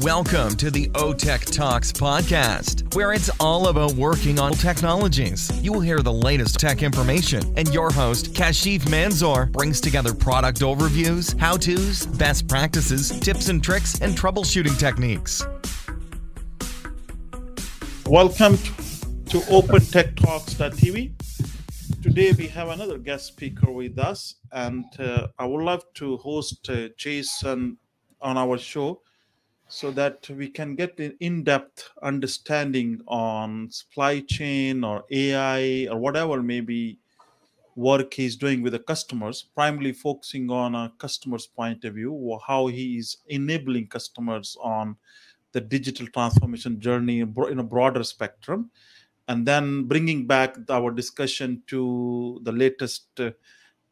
Welcome to the O-Tech Talks podcast, where it's all about working on technologies. You will hear the latest tech information, and your host, Kashif Manzoor, brings together product overviews, how-tos, best practices, tips and tricks, and troubleshooting techniques. Welcome to OpenTechTalks.tv. Today we have another guest speaker with us, and I would love to host Jason on our show so that we can get an in-depth understanding on supply chain or AI or whatever maybe work he's doing with the customers, primarily focusing on a customer's point of view, or how he is enabling customers on the digital transformation journey in a broader spectrum, and then bringing back our discussion to the latest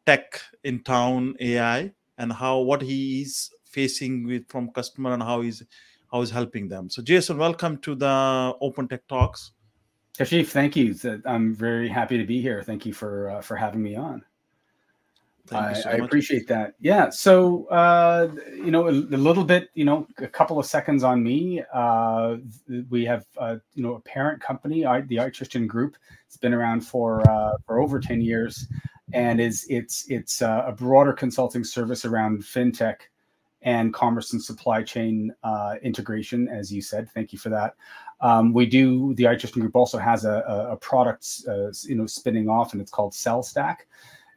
tech in town, AI, and what he is facing with from customer and how he's helping them. So Jason, welcome to the Open Tech Talks. Kashif, thank you. I'm very happy to be here. Thank you for having me on. Thank you so I much. appreciate that. Yeah. So, a little bit, a couple of seconds on me. We have, a parent company, the iTristan Group. It's been around for over 10 years, and it's a broader consulting service around fintech and commerce and supply chain integration, as you said. Thank you for that. The iTristan Group also has a product, spinning off, and it's called SellStack.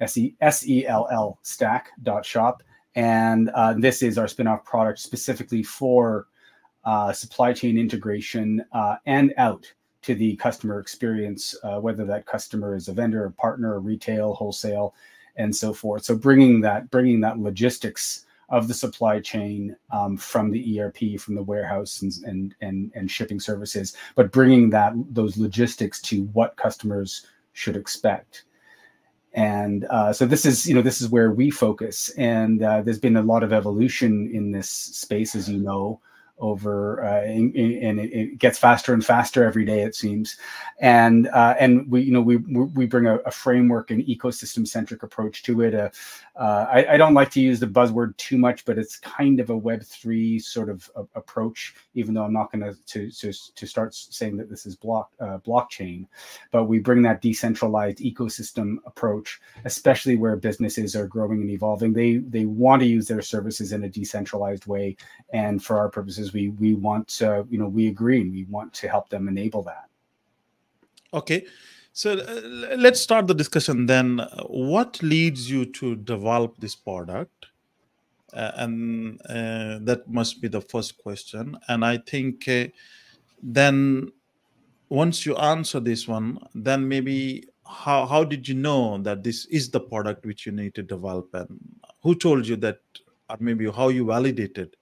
SELL stack.shop. And this is our spin-off product specifically for supply chain integration and out to the customer experience, whether that customer is a vendor, a partner, a retail, wholesale, and so forth. So bringing that logistics of the supply chain from the ERP, from the warehouse and shipping services, but bringing those logistics to what customers should expect. And so this is where we focus, and there's been a lot of evolution in this space, as you know, and it gets faster and faster every day, it seems. And we bring a framework, an ecosystem centric approach to it. I don't like to use the buzzword too much, but it's kind of a Web3 sort of approach, even though I'm not going to start saying that this is blockchain. But we bring that decentralized ecosystem approach, especially where businesses are growing and evolving. They want to use their services in a decentralized way, and for our purposes, we want we agree, and we want to help them enable that. Okay, so let's start the discussion then. What leads you to develop this product? And that must be the first question. And I think then once you answer this one, then maybe how did you know that this is the product which you need to develop, and who told you that, or maybe how you validated?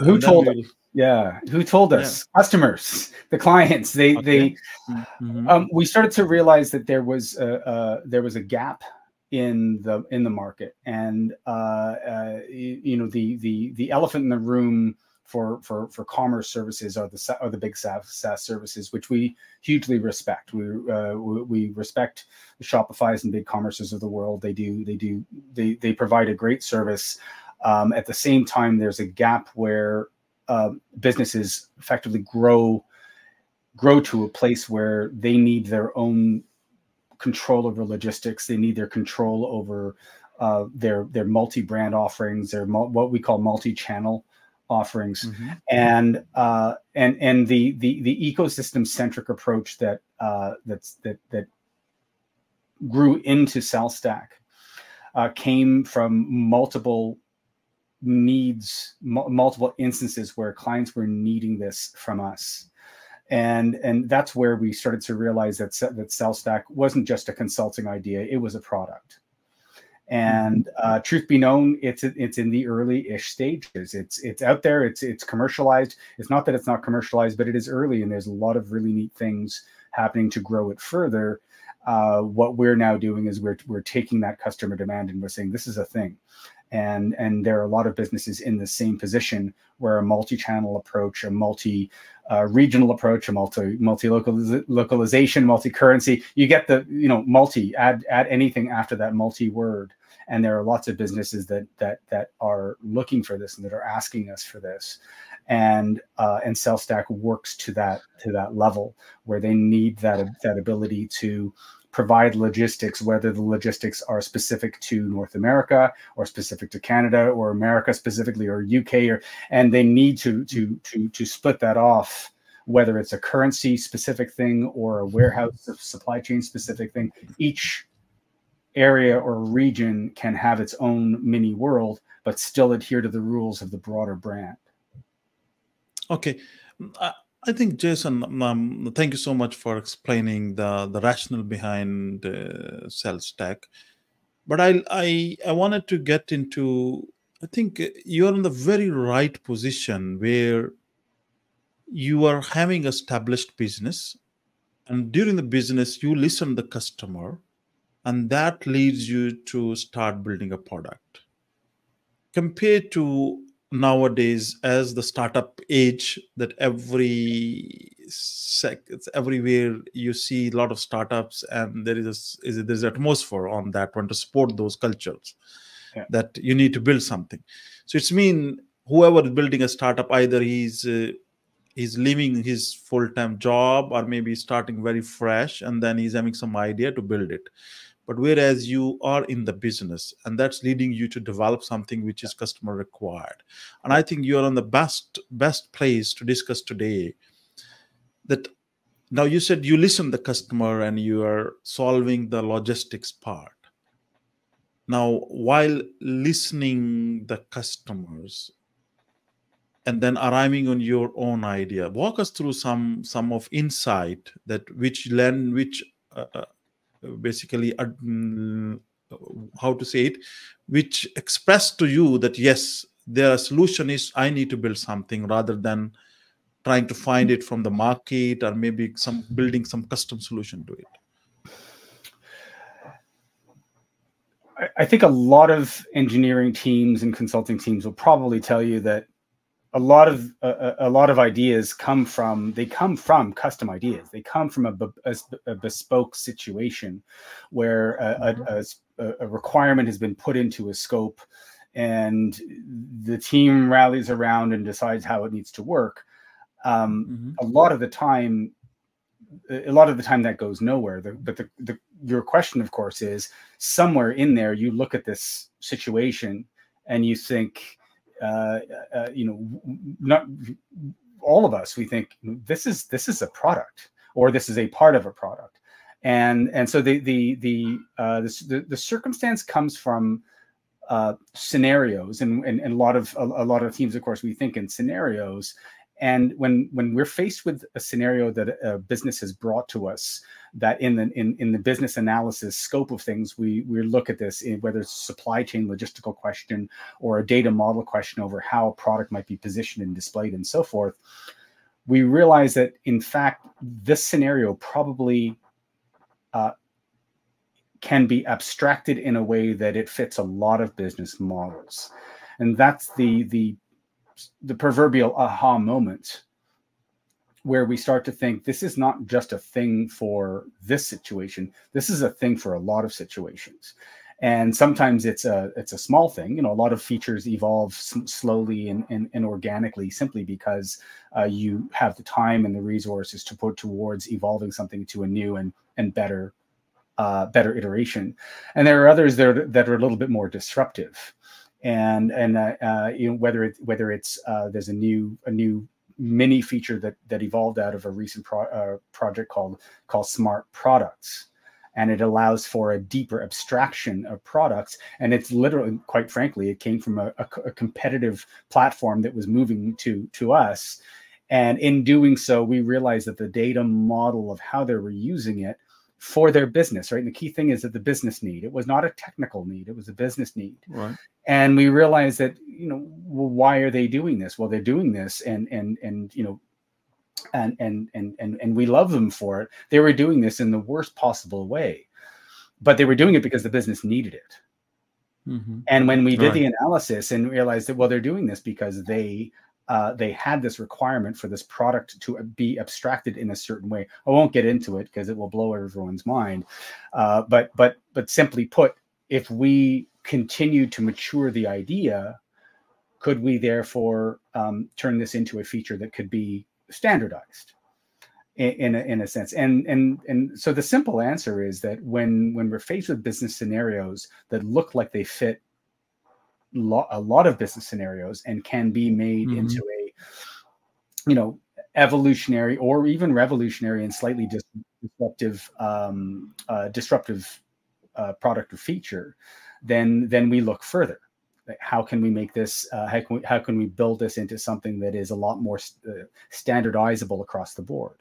Who told us? Yeah, who told us? Yeah. Customers, the clients. We started to realize that there was a gap in the market, and the elephant in the room for commerce services are the big SaaS services, which we hugely respect. We respect the Shopifys and BigCommerces of the world. They provide a great service. At the same time, there's a gap where businesses effectively grow to a place where they need their own control over logistics. They need their control over their multi-brand offerings, their what we call multi-channel offerings, and the ecosystem-centric approach that grew into SellStack came from multiple needs, multiple instances where clients were needing this from us, and that's where we started to realize that SellStack wasn't just a consulting idea; it was a product. And truth be known, it's in the early-ish stages. It's out there. It's commercialized. It's not that it's not commercialized, but it is early, and there's a lot of really neat things happening to grow it further. What we're now doing is we're taking that customer demand and we're saying this is a thing. And there are a lot of businesses in the same position where a multi-channel approach, a multi-regional approach, a multi-localization, multi-currency, you get the, multi, add anything after that multi-word. And there are lots of businesses that are looking for this and that are asking us for this. and SalesStack works to that level where they need that ability to provide logistics, whether the logistics are specific to North America or specific to Canada or America specifically or UK, and they need to split that off, whether it's a currency specific thing or a warehouse supply chain specific thing. Each area or region can have its own mini world, but still adhere to the rules of the broader brand. Okay. I think, Jason, thank you so much for explaining the rationale behind SalesStack. But I wanted to get into, I think you're in the very right position where you are having established business, and during the business, you listen to the customer, and that leads you to start building a product. Compared to nowadays, as the startup age, that everywhere you see a lot of startups, and there's atmosphere on that one to support those cultures. Yeah. That you need to build something. So it's mean whoever is building a startup, either he's leaving his full-time job, or maybe starting very fresh, and then he's having some idea to build it. But whereas you are in the business, and that's leading you to develop something which is customer required. And I think you're on the best place to discuss today that now you said you listen to the customer and you are solving the logistics part. Now, while listening the customers and then arriving on your own idea, walk us through some of insight that basically how to say it, which express to you that yes, their solution is I need to build something rather than trying to find it from the market, or maybe building some custom solution to it. I think a lot of engineering teams and consulting teams will probably tell you that a lot of ideas come from custom ideas. They come from a bespoke situation where a requirement has been put into a scope, and the team rallies around and decides how it needs to work. A lot of the time that goes nowhere. But your question, of course, is somewhere in there you look at this situation and you think, not all of us, we think this is a product, or this is a part of a product, and so the circumstance comes from scenarios, and a lot of teams, of course, we think in scenarios. And when we're faced with a scenario that a business has brought to us, that in the business analysis scope of things, we look at this, whether it's a supply chain logistical question or a data model question over how a product might be positioned and displayed and so forth, we realize that in fact this scenario probably can be abstracted in a way that it fits a lot of business models, and that's the proverbial aha moment, where we start to think this is not just a thing for this situation. This is a thing for a lot of situations. And sometimes it's a small thing. A lot of features evolve slowly and organically, simply because you have the time and the resources to put towards evolving something to a new and better iteration. And there are others that are a little bit more disruptive. And whether it's there's a new mini feature that evolved out of a recent project called Smart Products, and it allows for a deeper abstraction of products. And it's literally, quite frankly, it came from a competitive platform that was moving to us, and in doing so, we realized that the data model of how they were using it for their business, right? And the key thing is that the business need. It was not a technical need; it was a business need. Right. And we realized that, well, why are they doing this? Well, they're doing this, and we love them for it. They were doing this in the worst possible way, but they were doing it because the business needed it. And when we did the analysis and realized that, well, they're doing this because they had this requirement for this product to be abstracted in a certain way. I won't get into it because it will blow everyone's mind. But simply put, if we continue to mature the idea, Could we therefore turn this into a feature that could be standardized in a sense? And so the simple answer is that when we're faced with business scenarios that look like they fit a lot of business scenarios and can be made into a, evolutionary or even revolutionary and slightly disruptive product or feature, then we look further. How can we make this? How can we build this into something that is a lot more standardizable across the board?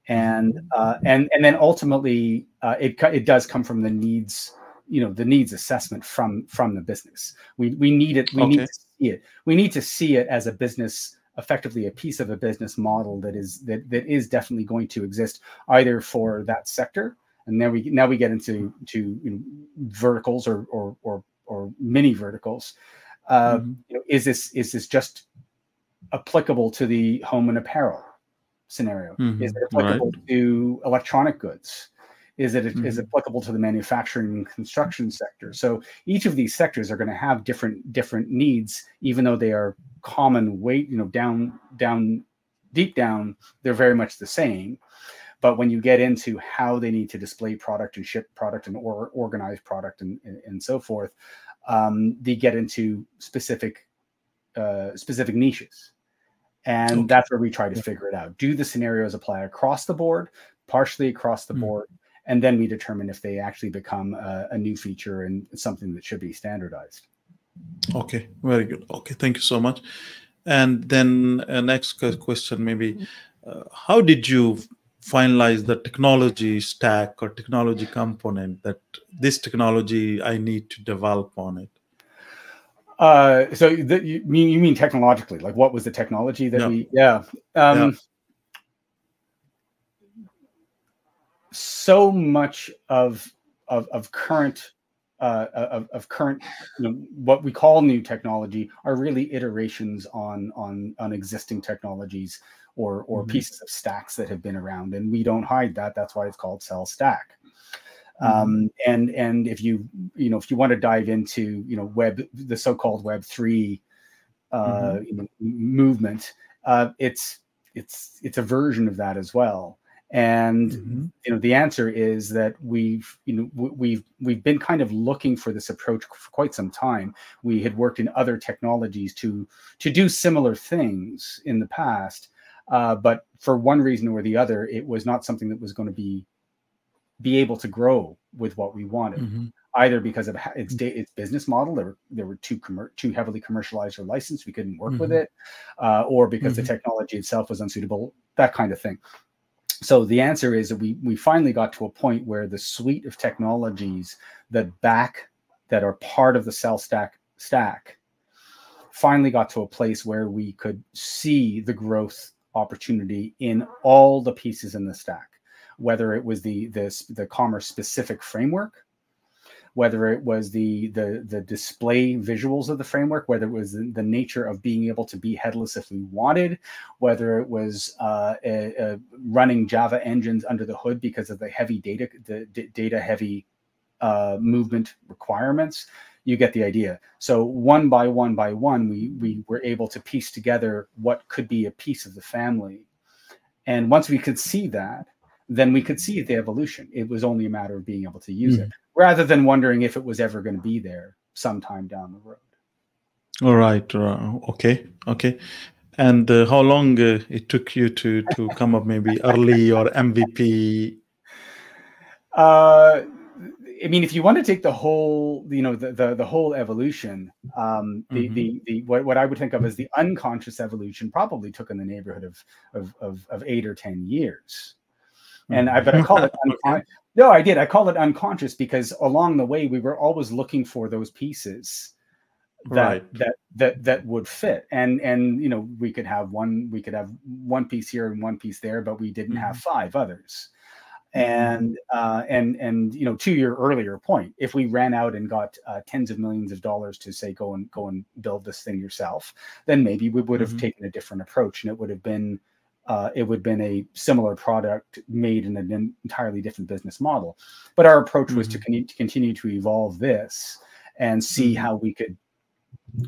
And then ultimately, it does come from the needs, the needs assessment from the business. We need it. We need to see it. We need to see it as a business, effectively a piece of a business model that is definitely going to exist either for that sector. And now we get into verticals or mini verticals. Is this just applicable to the home and apparel scenario? Is it applicable to electronic goods? Is it applicable to the manufacturing and construction sector? So each of these sectors are going to have different needs, even though they are common weight, deep down, they're very much the same. But when you get into how they need to display product and ship product and organize product and so forth, they get into specific niches. And that's where we try to figure it out. Do the scenarios apply across the board, partially across the board? And then we determine if they actually become a new feature and something that should be standardized. Okay, very good. Okay, thank you so much. And then next question, maybe, how did you finalize the technology stack or technology component that this technology I need to develop on it? So you mean technologically, like what was the technology that so much of current what we call new technology are really iterations on existing technologies or pieces of stacks that have been around, and we don't hide that. That's why it's called Cell Stack. And if you want to dive into the so-called Web3 movement, it's a version of that as well. And the answer is that we've been kind of looking for this approach for quite some time. We had worked in other technologies to do similar things in the past, but for one reason or the other, it was not something that was going to be able to grow with what we wanted. Either because of its business model, there were too heavily commercialized or licensed, we couldn't work with it, or because the technology itself was unsuitable, that kind of thing. So the answer is that we finally got to a point where the suite of technologies that are part of the Cell Stack finally got to a place where we could see the growth opportunity in all the pieces in the stack, whether it was the commerce specific framework, whether it was the display visuals of the framework, whether it was the nature of being able to be headless if we wanted, whether it was running Java engines under the hood because of the heavy data heavy movement requirements. You get the idea. So one by one, we were able to piece together what could be a piece of the family. And once we could see that, then we could see the evolution. It was only a matter of being able to use it, rather than wondering if it was ever going to be there sometime down the road. All right. Okay. And how long it took you to come up maybe early or MVP? I mean, if you want to take the whole, the whole evolution, what I would think of as the unconscious evolution probably took in the neighborhood of 8 or 10 years. And I call it unconscious. No, I did. I call it unconscious because along the way we were always looking for those pieces that would fit. And we could have one piece here and one piece there, but we didn't have 5 others. And to your earlier point, if we ran out and got tens of millions of dollars to say go and build this thing yourself, then maybe we would have taken a different approach, and it would have been a similar product made in an entirely different business model. But our approach was to continue to evolve this and see how we could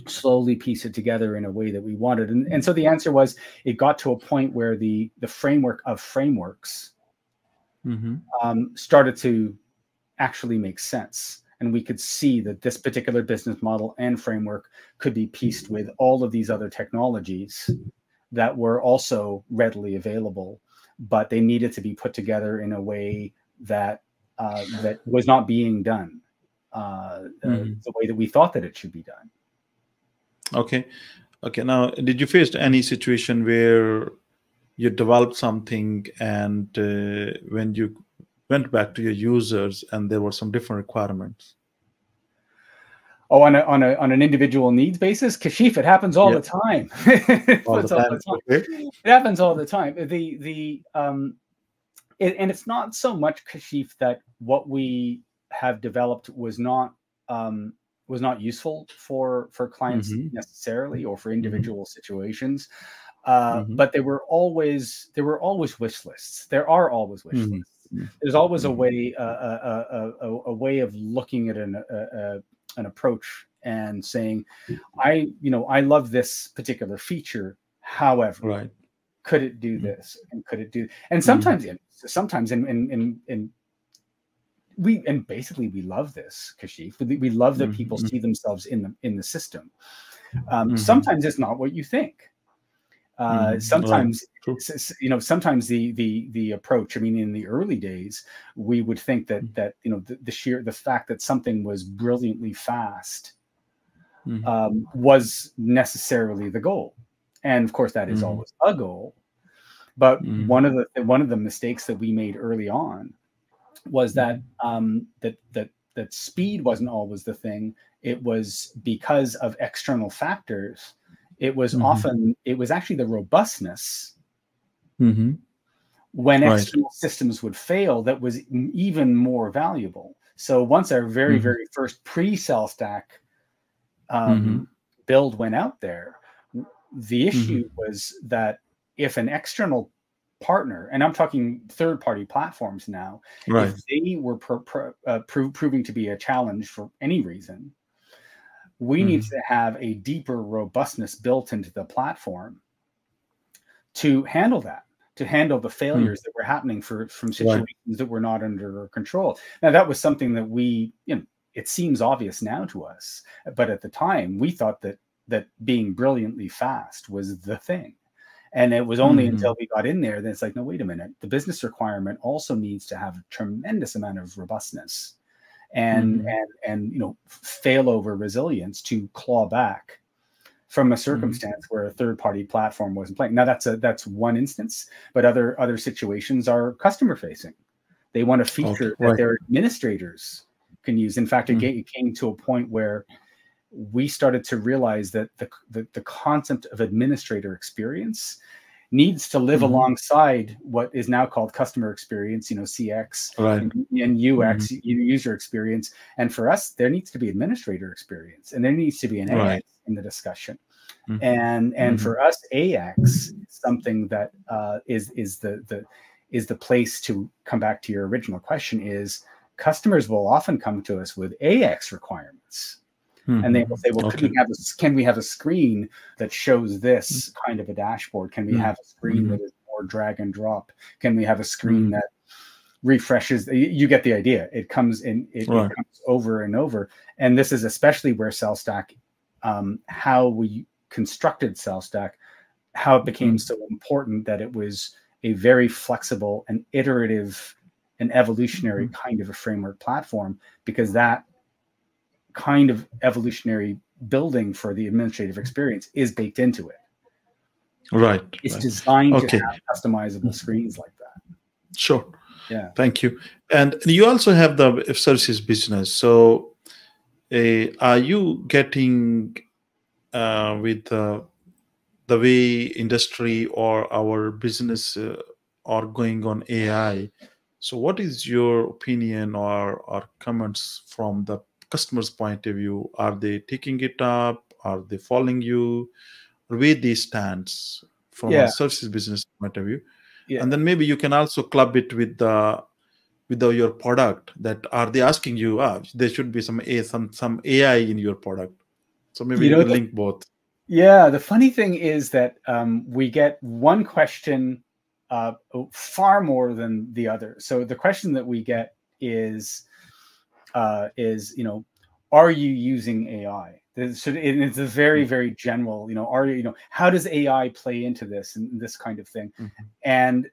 slowly piece it together in a way that we wanted. And so the answer was, it got to a point where the framework of frameworks started to actually make sense. And we could see that this particular business model and framework could be pieced with all of these other technologies that were also readily available, but they needed to be put together in a way that that was not being done the way that we thought that it should be done. Okay. Now, did you face any situation where you developed something and when you went back to your users and there were some different requirements? Oh, on an individual needs basis, Kashif, it happens all the time. It happens all the time. And it's not so much, Kashif, that what we have developed was not useful for clients necessarily, or for individual situations. But there were always wish lists. There are always wish lists. There's always a way of looking at an approach and saying, I love this particular feature. However, could it do this? And could it do? And sometimes basically we love this, Kashif. We love that people see themselves in the system. Sometimes it's not what you think. Sometimes sometimes the approach, I mean, in the early days, we would think that the fact that something was brilliantly fast was necessarily the goal. And of course that is always a goal. But one of the mistakes that we made early on was that that speed wasn't always the thing. It was because of external factors. It was it was actually the robustness when external systems would fail that was even more valuable. So once our very first pre-cell stack build went out there, the issue was that if an external partner, and I'm talking third-party platforms now, if they were proving to be a challenge for any reason, we need to have a deeper robustness built into the platform to handle that, to handle the failures that were happening from situations that were not under our control. Now, that was something that it seems obvious now to us, but at the time we thought that being brilliantly fast was the thing. And it was only until we got in there that it's like, no, wait a minute. The business requirement also needs to have a tremendous amount of robustness and failover resilience to claw back from a circumstance where a third-party platform wasn't playing. Now that's one instance, but other situations are customer facing. They want a feature that their administrators can use. In fact, it came to a point where we started to realize that the concept of administrator experience needs to live alongside what is now called customer experience, CX and UX, user experience. And for us, there needs to be administrator experience, and there needs to be an AX in the discussion. And for us, AX is something that is the place to come back to your original question. Is customers will often come to us with AX requirements. And they will say, well, can we have a screen that shows this kind of a dashboard? Can we have a screen that is more drag and drop? Can we have a screen that refreshes? You get the idea. It comes in, it comes over and over. And this is especially where CellStack, how we constructed CellStack, how it became so important that it was a very flexible and iterative and evolutionary kind of a framework platform, because that kind of evolutionary building for the administrative experience is baked into it. It's designed to have customizable screens like that. Sure. Yeah. Thank you. And you also have the services business. So are you getting with the way industry or our business are going on AI? So what is your opinion or comments from the customer's point of view? Are they taking it up? Are they following you? Where they stand from a services business point of view? And then maybe you can also club it with your product. That are they asking you? There should be some AI in your product. So maybe you can link both. Yeah, the funny thing is that we get one question far more than the other. So the question that we get is you know, are you using AI? It's a very, very general, you know, how does AI play into this and this kind of thing? And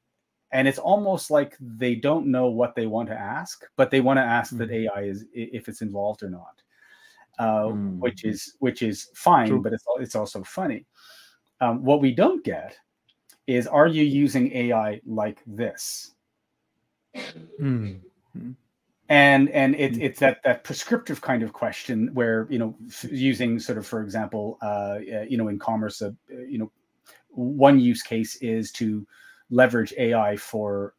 it's almost like they don't know what they want to ask, but they want to ask that AI is, if it's involved or not, which is fine. True. But it's also funny. What we don't get is, are you using AI like this? And it's that prescriptive kind of question where, you know, using sort of, for example, you know, in commerce, you know, one use case is to leverage AI for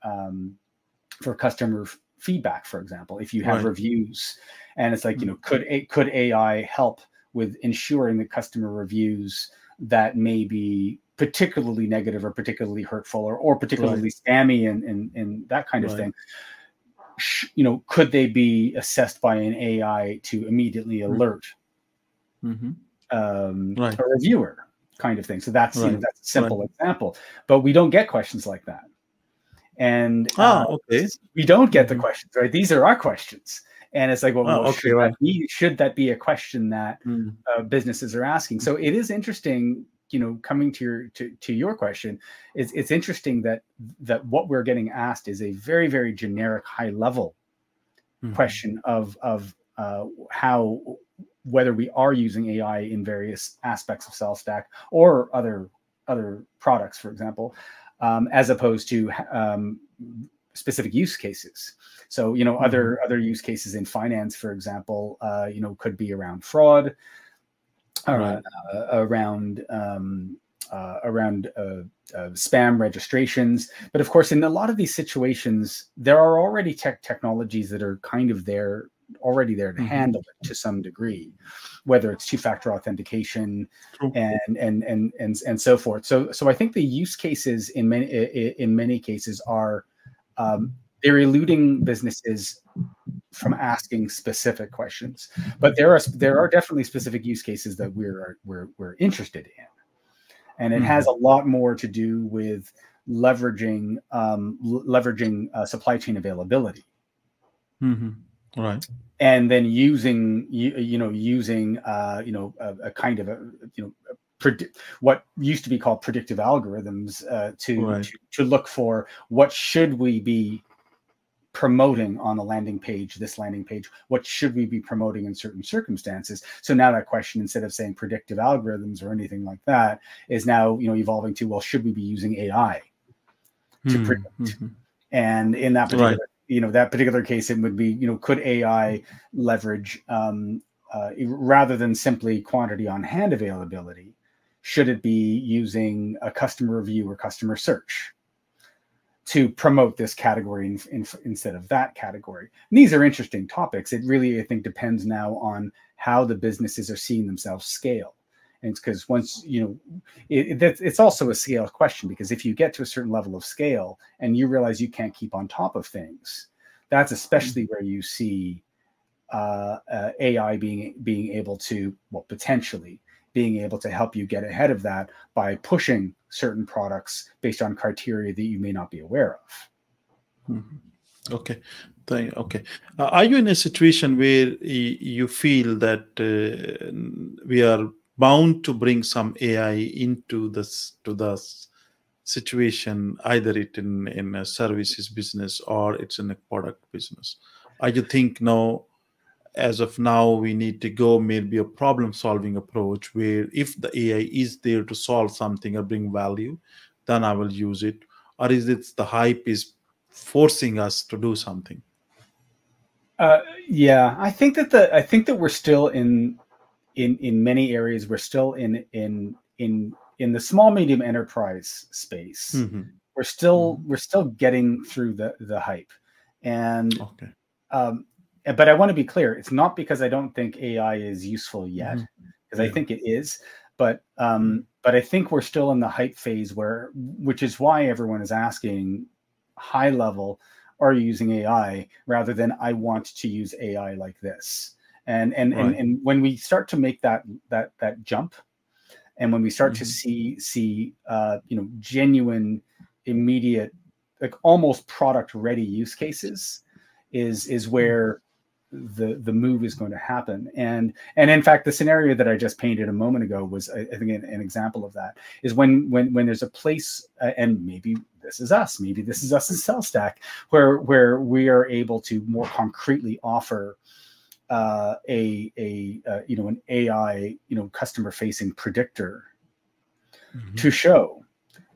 customer feedback, for example. If you have reviews, and it's like, you know, could AI help with ensuring that customer reviews that may be particularly negative or particularly hurtful or particularly spammy and that kind of thing, you know, could they be assessed by an AI to immediately alert a reviewer, kind of thing? So that's you know, that's a simple example, but we don't get questions like that, and we don't get the questions, right? These are our questions, and it's like, well, should that be a question that businesses are asking? So it is interesting, you know, coming to your question, it's interesting that what we're getting asked is a very, very generic, high level question of how, whether we are using AI in various aspects of Sales Stack or other products, for example, as opposed to specific use cases. So, you know, other use cases in finance, for example, you know, could be around fraud, around spam registrations. But of course, in a lot of these situations, there are already technologies that are kind of already there to handle it to some degree, whether it's two-factor authentication and so forth. So I think the use cases in many cases are they're eluding businesses from asking specific questions, but there are definitely specific use cases that we're interested in, and it has a lot more to do with leveraging supply chain availability, and then using a kind of what used to be called predictive algorithms to look for what should we be promoting on the landing page, what should we be promoting in certain circumstances? So now that question, instead of saying predictive algorithms or anything like that, is now, you know, evolving to, well, should we be using AI to predict? And in that particular, you know, that particular case, it would be, you know, could AI leverage rather than simply quantity on hand availability, should it be using a customer review or customer search to promote this category instead of that category? And these are interesting topics. It really, I think, depends now on how the businesses are seeing themselves scale. And it's because once, you know, it's also a scale question, because if you get to a certain level of scale and you realize you can't keep on top of things, that's especially where you see AI being able to, well, potentially being able to help you get ahead of that by pushing certain products based on criteria that you may not be aware of. Okay. Are you in a situation where you feel that we are bound to bring some AI into the situation, either it in a services business or it's in a product business? Or you think no, as of now, we need to go maybe a problem-solving approach where if the AI is there to solve something or bring value, then I will use it? Or is it the hype is forcing us to do something? Yeah, I think that we're still in many areas. We're still in the small medium enterprise space. We're still getting through the hype, and but I want to be clear, it's not because I don't think AI is useful yet, because I think it is, but I think we're still in the hype phase which is why everyone is asking high level, are you using AI, rather than I want to use AI like this. And when we start to make that jump, and when we start to see genuine, immediate, like almost product ready use cases, is where the move is going to happen. And in fact, the scenario that I just painted a moment ago was, I think, an example of that. Is when there's a place, and maybe this is us in SellStack, where we are able to more concretely offer an AI customer facing predictor to show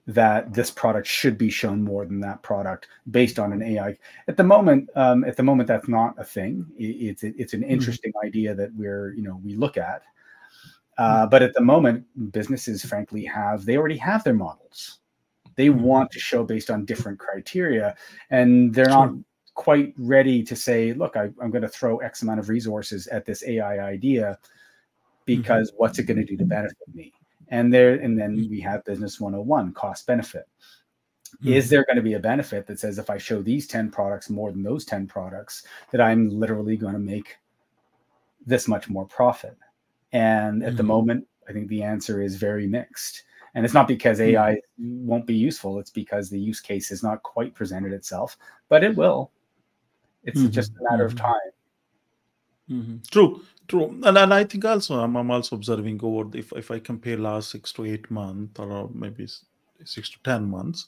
that this product should be shown more than that product based on an AI. At the moment, that's not a thing. It's an interesting idea that we look at. But at the moment, businesses frankly already have their models. They want to show based on different criteria, and they're not quite ready to say, look, I'm going to throw X amount of resources at this AI idea because what's it going to do to benefit me? And then we have business 101, cost benefit. Is there going to be a benefit that says if I show these 10 products more than those 10 products, that I'm literally going to make this much more profit? And at the moment, I think the answer is very mixed. And it's not because AI won't be useful. It's because the use case has not quite presented itself, but it will. It's just a matter of time. True. And I think also I'm also observing over if I compare last 6 to 8 months, or maybe 6 to 10 months,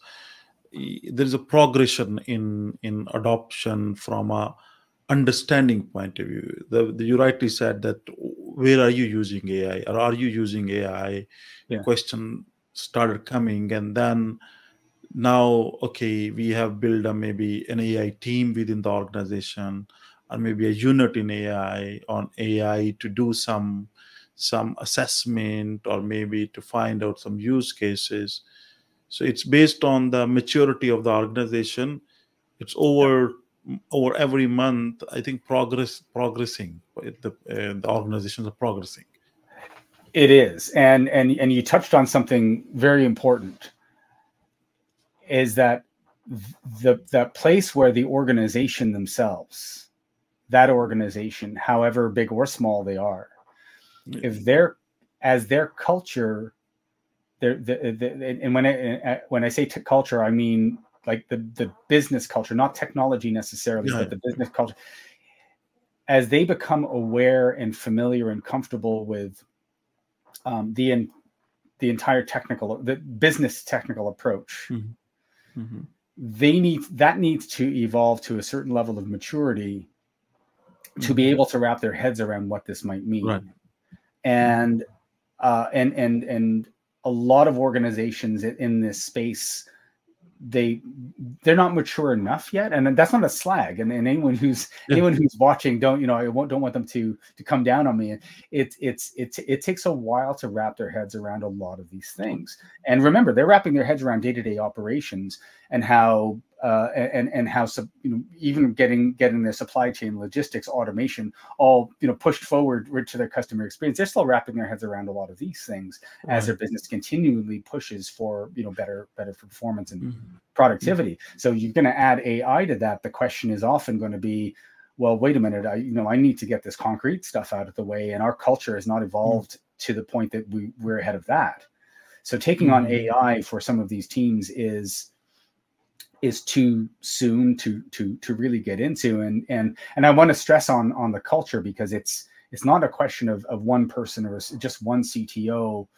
there is a progression in adoption from a understanding point of view. You rightly said that, where are you using AI, or are you using AI? Question started coming, and then now, okay, we have built maybe an AI team within the organization, or maybe a unit in AI to do some assessment, or maybe to find out some use cases. So it's based on the maturity of the organization. It's over every month, I think, progressing. The organizations are progressing. It is, and you touched on something very important. Is that the place where the organization themselves, that organization, however big or small they are, if their culture, and when I say culture, I mean like the business culture, not technology necessarily, but the business culture, as they become aware and familiar and comfortable with the entire business technical approach. That needs to evolve to a certain level of maturity to be able to wrap their heads around what this might mean. And a lot of organizations in this space, they're not mature enough yet, and that's not a slag. And anyone who's watching, don't want them to come down on me. It takes a while to wrap their heads around a lot of these things. And remember, they're wrapping their heads around day-to-day operations and how even getting their supply chain logistics automation all pushed forward to their customer experience. They're still wrapping their heads around a lot of these things as their business continually pushes for better performance and productivity. So you're going to add AI to that. The question is often going to be, well, wait a minute, I need to get this concrete stuff out of the way, and our culture has not evolved to the point that we're ahead of that. So taking on AI for some of these teams is too soon to really get into. And I want to stress on the culture, because it's not a question of one person or just one CTO,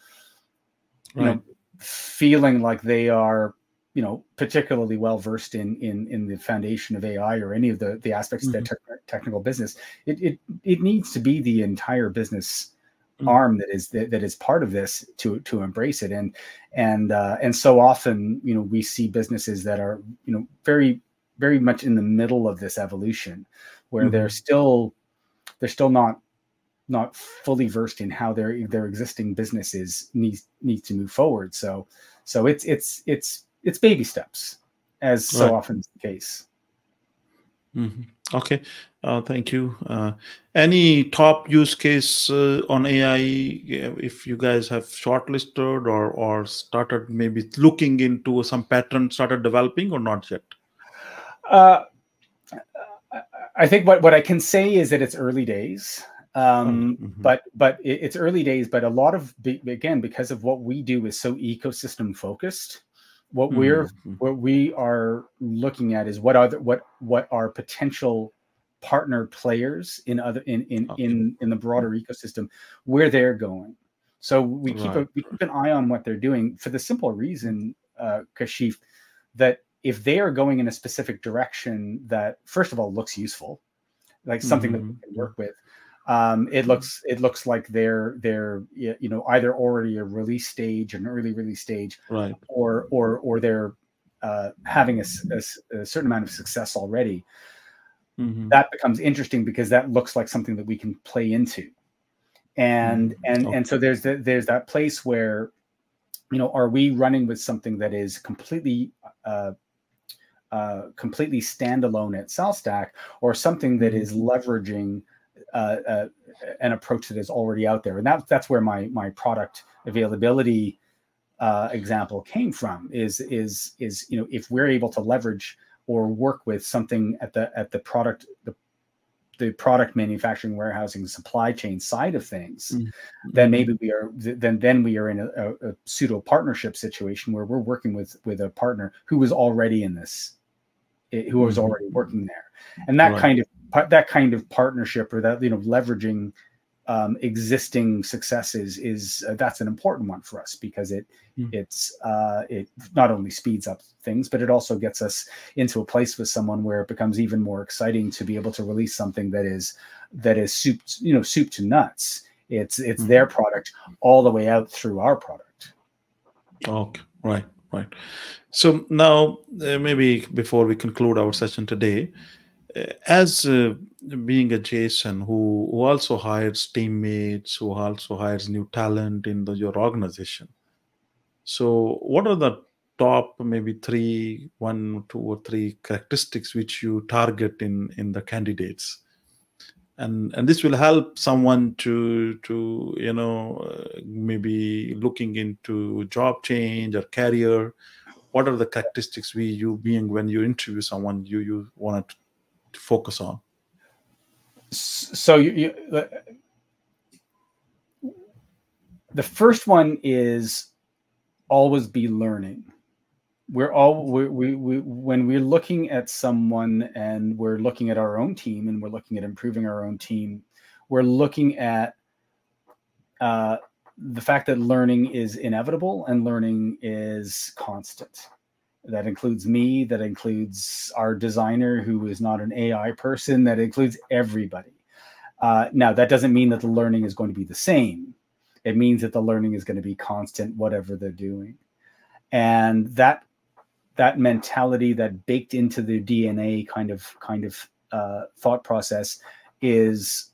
feeling like they are, particularly well versed in the foundation of AI or any of the aspects of their technical business. It needs to be the entire business arm that is part of this to embrace it. And so often, we see businesses that are, very, very much in the middle of this evolution, where they're still not fully versed in how their existing businesses needs to move forward. So it's baby steps, as so often is the case. Okay, thank you. Any top use case on AI, if you guys have shortlisted or started maybe looking into some pattern, started developing, or not yet? I think what I can say is that it's early days, But it's early days. But a lot of, again, because of what we do is so ecosystem focused, what we are looking at is what are potential partner players in the broader ecosystem, where they're going. So we keep an eye on what they're doing, for the simple reason, Kashif, that if they are going in a specific direction that, first of all, looks useful, like something that we can work with, it looks like they're either already a release stage, an early release stage, right, or they're having a certain amount of success already. That becomes interesting because that looks like something that we can play into. And so there's that place where, are we running with something that is completely standalone at SalStack, or something that is leveraging an approach that is already out there? And that's where my product availability example came from. Is if we're able to leverage or work with something at the product manufacturing, warehousing, supply chain side of things, then maybe we are in a pseudo partnership situation where we're working with a partner who was already in this, who was already working there. And that kind of partnership, or that leveraging existing successes, is that's an important one for us, because it not only speeds up things, but it also gets us into a place with someone where it becomes even more exciting to be able to release something that is soup to nuts. It's their product all the way out through our product. Okay, right. So now, maybe before we conclude our session today, as being a Jason who also hires teammates, who also hires new talent in your organization, so what are the top maybe 1, 2, or 3 characteristics which you target in the candidates? And this will help someone to maybe looking into job change or career. What are the characteristics when you interview someone, you want to focus on? So the first one is always be learning. When we're looking at someone, and we're looking at our own team, and we're looking at improving our own team, we're looking at the fact that learning is inevitable and learning is constant. That includes me, that includes our designer, who is not an AI person, that includes everybody. Now, that doesn't mean that the learning is going to be the same. It means that the learning is going to be constant, whatever they're doing. And that mentality, that baked into their DNA kind of thought process, is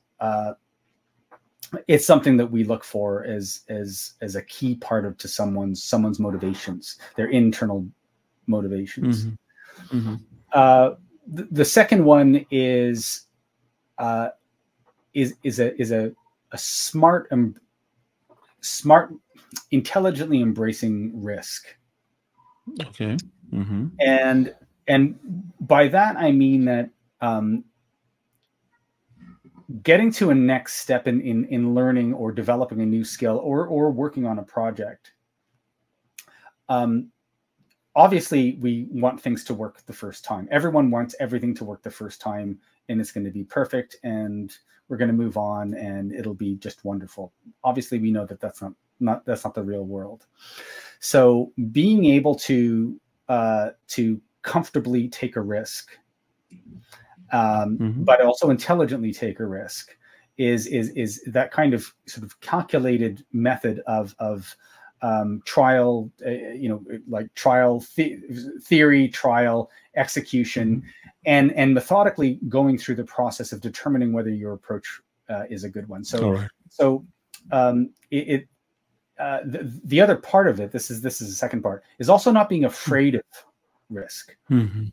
it's something that we look for as a key part of someone's motivations, their internal motivations. The second one is a smart, intelligently embracing risk. Okay. And by that I mean that getting to a next step in learning or developing a new skill, or working on a project. Obviously, we want things to work the first time. Everyone wants everything to work the first time, and it's going to be perfect, and we're going to move on, and it'll be just wonderful. Obviously, we know that that's not the real world. So being able to comfortably take a risk, but also intelligently take a risk, is that kind of sort of calculated method of trial, like trial theory, trial execution, and methodically going through the process of determining whether your approach is a good one. So, the other part of it, this is the second part, is also not being afraid of risk. And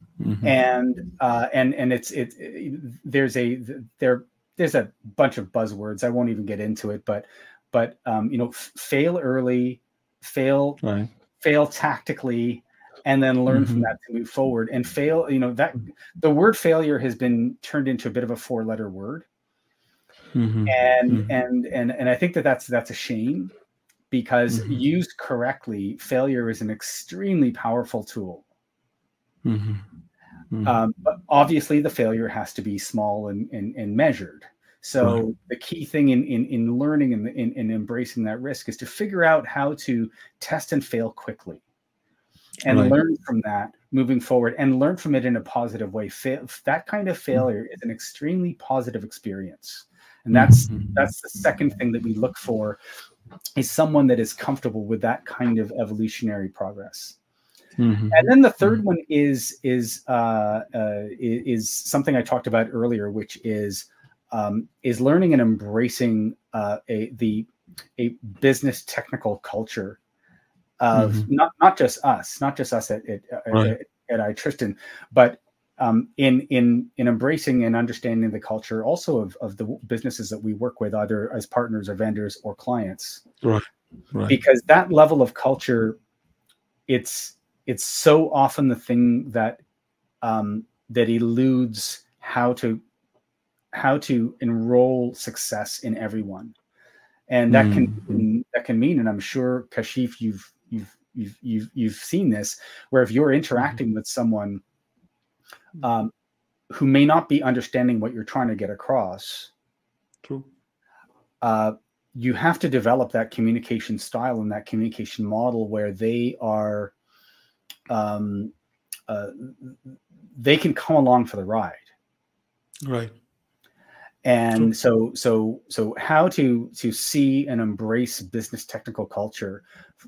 there's a bunch of buzzwords. I won't even get into it, but fail early, fail tactically, and then learn from that to move forward. And fail, that the word failure has been turned into a bit of a 4-letter word. And I think that's a shame, because used correctly, failure is an extremely powerful tool. But obviously the failure has to be small and measured. So the key thing in learning and in embracing that risk is to figure out how to test and fail quickly, and learn from that moving forward, and learn from it in a positive way. That kind of failure is an extremely positive experience. And that's the second thing that we look for, is someone that is comfortable with that kind of evolutionary progress. And then the third one is something I talked about earlier, which is learning and embracing a business technical culture of not just us at iTristan, but in embracing and understanding the culture also of the businesses that we work with, either as partners or vendors or clients. Because that level of culture, it's so often the thing that that eludes how to enroll success in everyone. And that can mean, and I'm sure, Kashif, you've seen this, where if you're interacting with someone who may not be understanding what you're trying to get across, you have to develop that communication style and that communication model where they are they can come along for the ride. And so how to see and embrace business technical culture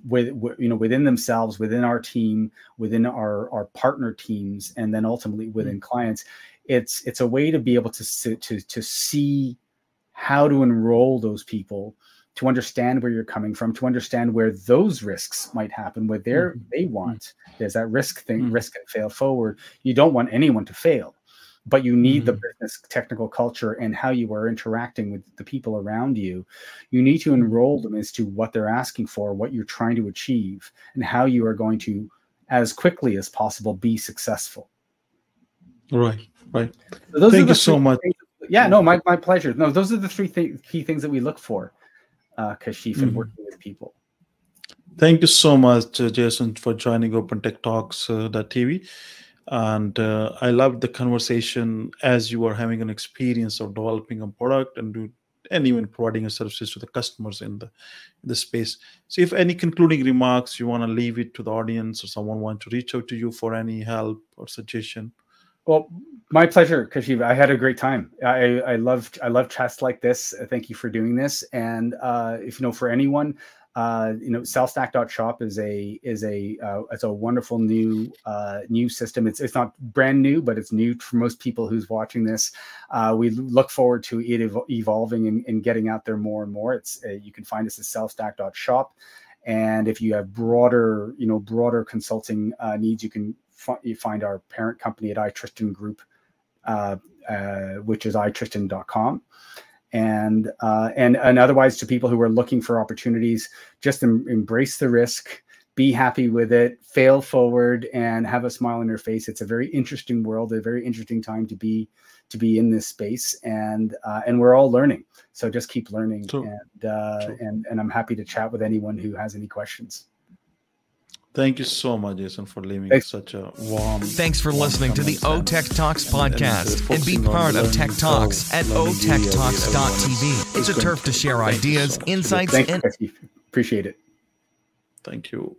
within themselves, within our team, within our partner teams, and then ultimately within clients. It's a way to be able to see how to enroll those people, to understand where you're coming from, to understand where those risks might happen, where they want. There's that risk thing, risk and fail forward. You don't want anyone to fail, but you need the business technical culture and how you are interacting with the people around you. You need to enroll them as to what they're asking for, what you're trying to achieve, and how you are going to, as quickly as possible, be successful. Right. So Thank you so much. Yeah, no, my pleasure. No, those are the three key things that we look for, Kashif, in working with people. Thank you so much, Jason, for joining Open Tech Talks TV. And I loved the conversation as you were having an experience of developing a product and even providing a services to the customers in the space. So if any concluding remarks you want to leave it to the audience, or someone want to reach out to you for any help or suggestion. Well, my pleasure, Kashif. I had a great time. I love chats like this. Thank you for doing this. And if for anyone, Salstack.shop is a wonderful new system. It's not brand new, but it's new for most people who's watching this. We look forward to it evolving and getting out there more and more. You can find us at Salstack.shop. And if you have broader consulting needs, you can find our parent company at iTristan Group, which is iTristan.com. And otherwise, to people who are looking for opportunities, just embrace the risk, be happy with it, fail forward, and have a smile on your face. It's a very interesting world, a very interesting time to be in this space, and we're all learning. So just keep learning, and I'm happy to chat with anyone who has any questions. Thank you so much, Jason, for leaving such a warm. Thanks for listening to the OTech Talks podcast, and be part of Tech Talks at otechtalks.tv. It's a turf to share ideas, insights, and appreciate it. Thank you.